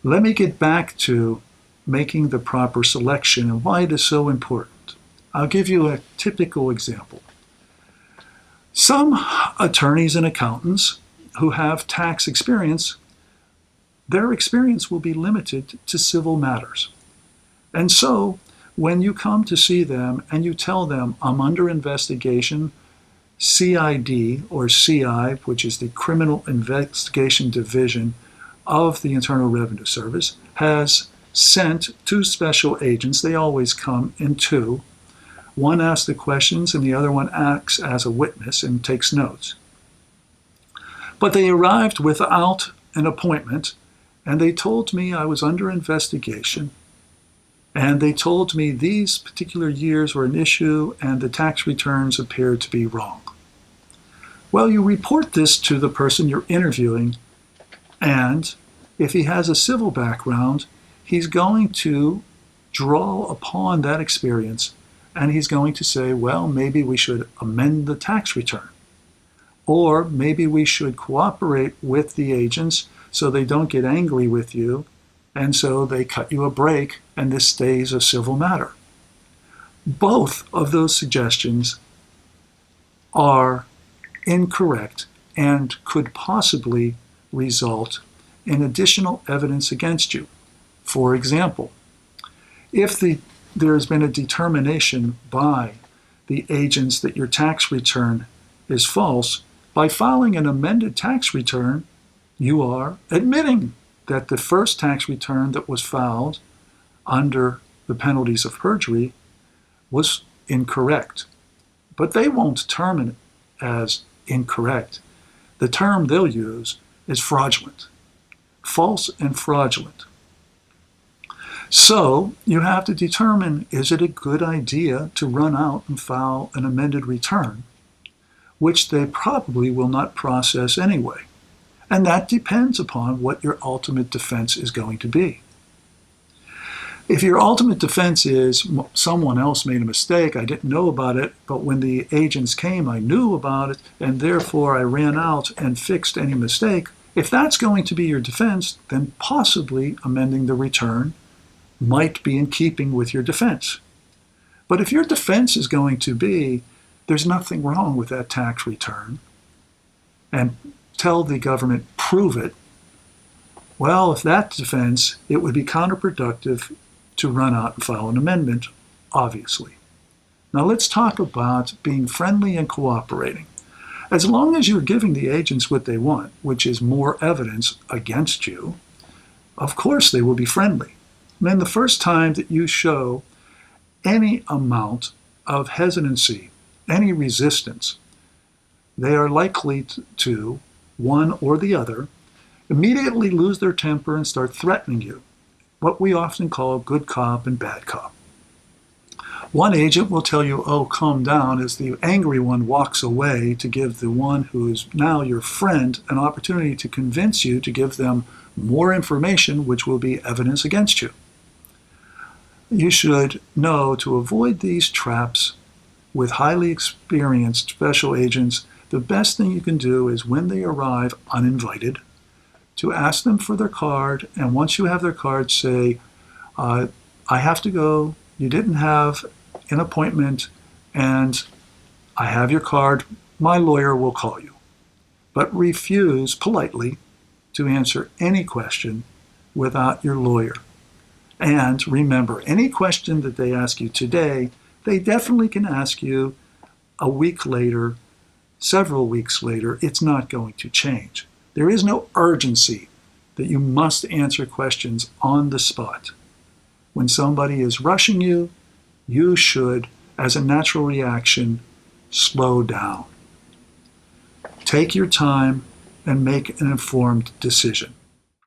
Let me get back to making the proper selection and why it is so important. I'll give you a typical example. Some attorneys and accountants who have tax experience, their experience will be limited to civil matters. And so, when you come to see them and you tell them, I'm under investigation, CID or CI, which is the Criminal Investigation Division of the Internal Revenue Service, has sent two special agents. They always come in two. One asks the questions and the other one acts as a witness and takes notes. But they arrived without an appointment, and they told me I was under investigation, and they told me these particular years were an issue and the tax returns appeared to be wrong. Well, you report this to the person you're interviewing, and if he has a civil background, he's going to draw upon that experience, and he's going to say, well, maybe we should amend the tax return, or maybe we should cooperate with the agents so they don't get angry with you, and so they cut you a break, and this stays a civil matter. Both of those suggestions are incorrect and could possibly result in additional evidence against you. For example, if there has been a determination by the agents that your tax return is false, by filing an amended tax return, you are admitting that the first tax return that was filed under the penalties of perjury was incorrect. But they won't term it as incorrect. The term they'll use is fraudulent, false and fraudulent. So you have to determine, is it a good idea to run out and file an amended return, which they probably will not process anyway. And that depends upon what your ultimate defense is going to be. If your ultimate defense is someone else made a mistake, I didn't know about it, but when the agents came, I knew about it, and therefore I ran out and fixed any mistake, if that's going to be your defense, then possibly amending the return might be in keeping with your defense. But if your defense is going to be, there's nothing wrong with that tax return, and tell the government, prove it, well, if that's defense, it would be counterproductive to run out and file an amendment, obviously. Now let's talk about being friendly and cooperating. As long as you're giving the agents what they want, which is more evidence against you, of course they will be friendly. And then the first time that you show any amount of hesitancy, any resistance, they are likely to, one or the other, immediately lose their temper and start threatening you, what we often call good cop and bad cop. One agent will tell you, oh, calm down, as the angry one walks away to give the one who is now your friend an opportunity to convince you to give them more information, which will be evidence against you. You should know to avoid these traps with highly experienced special agents. The best thing you can do is when they arrive uninvited, to ask them for their card, and once you have their card, say, I have to go, you didn't have an appointment, and I have your card, my lawyer will call you. But refuse politely to answer any question without your lawyer. And remember, any question that they ask you today, they definitely can ask you a week later, several weeks later. It's not going to change. There is no urgency that you must answer questions on the spot. When somebody is rushing you, you should, as a natural reaction, slow down. Take your time and make an informed decision.